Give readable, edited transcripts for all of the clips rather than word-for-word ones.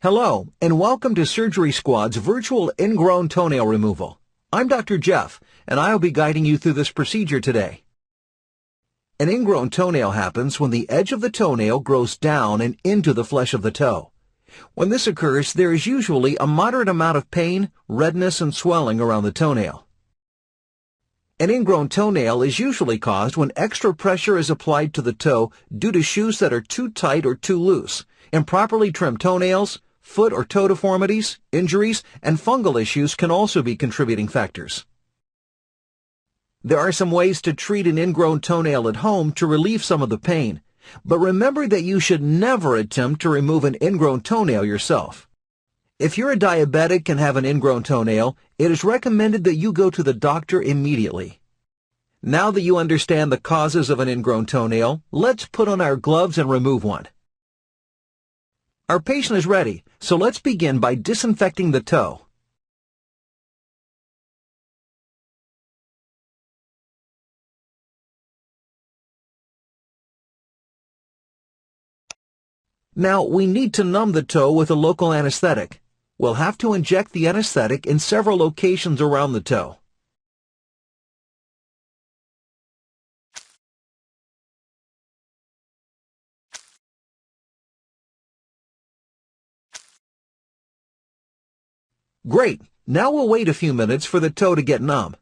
Hello, and welcome to Surgery Squad's virtual ingrown toenail removal. I'm Dr. Jeff, and I'll be guiding you through this procedure today. An ingrown toenail happens when the edge of the toenail grows down and into the flesh of the toe. When this occurs, there is usually a moderate amount of pain, redness, and swelling around the toenail. An ingrown toenail is usually caused when extra pressure is applied to the toe due to shoes that are too tight or too loose, improperly trimmed toenails, foot or toe deformities, injuries, and fungal issues can also be contributing factors. There are some ways to treat an ingrown toenail at home to relieve some of the pain, but remember that you should never attempt to remove an ingrown toenail yourself. If you're a diabetic and have an ingrown toenail, it is recommended that you go to the doctor immediately. Now that you understand the causes of an ingrown toenail, let's put on our gloves and remove one. Our patient is ready, so let's begin by disinfecting the toe. Now, we need to numb the toe with a local anesthetic. We'll have to inject the anesthetic in several locations around the toe. Great! Now we'll wait a few minutes for the toe to get numb.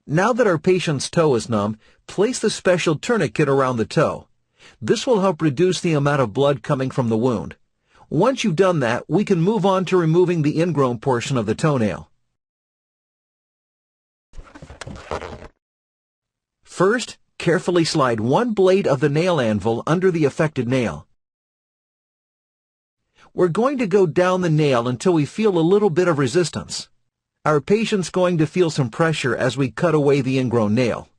Now that our patient's toe is numb, place the special tourniquet around the toe. This will help reduce the amount of blood coming from the wound. Once you've done that, we can move on to removing the ingrown portion of the toenail. First, carefully slide one blade of the nail anvil under the affected nail. We're going to go down the nail until we feel a little bit of resistance. Our patient's going to feel some pressure as we cut away the ingrown nail.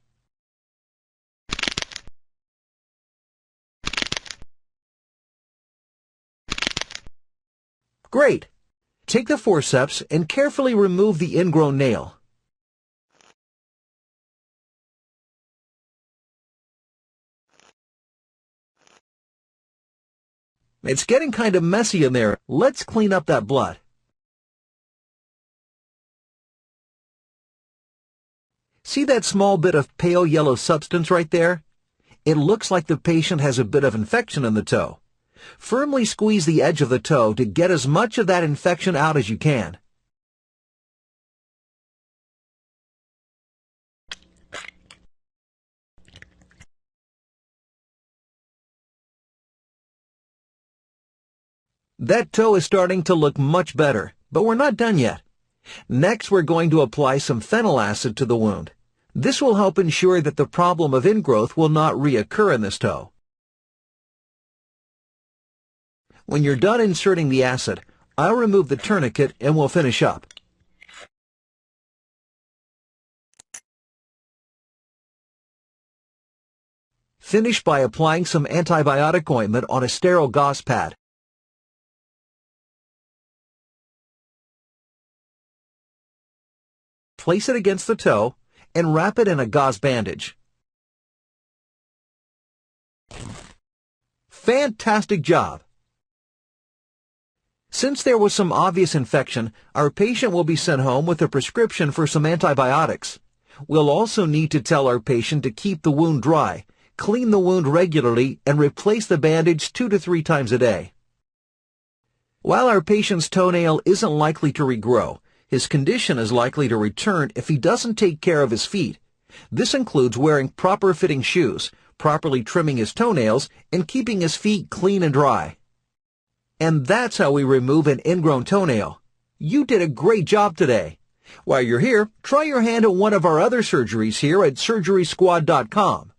Great! Take the forceps and carefully remove the ingrown nail. It's getting kind of messy in there. Let's clean up that blood. See that small bit of pale yellow substance right there? It looks like the patient has a bit of infection in the toe. Firmly squeeze the edge of the toe to get as much of that infection out as you can. That toe is starting to look much better, but we're not done yet. Next, we're going to apply some phenyl acid to the wound. This will help ensure that the problem of ingrowth will not reoccur in this toe. When you're done inserting the acid, I'll remove the tourniquet and we'll finish up. Finish by applying some antibiotic ointment on a sterile gauze pad. Place it against the toe and wrap it in a gauze bandage. Fantastic job! Since there was some obvious infection, our patient will be sent home with a prescription for some antibiotics. We'll also need to tell our patient to keep the wound dry, clean the wound regularly, and replace the bandage 2 to 3 times a day. While our patient's toenail isn't likely to regrow, his condition is likely to return if he doesn't take care of his feet. This includes wearing proper fitting shoes, properly trimming his toenails, and keeping his feet clean and dry. And that's how we remove an ingrown toenail. You did a great job today. While you're here, try your hand at one of our other surgeries here at surgerysquad.com.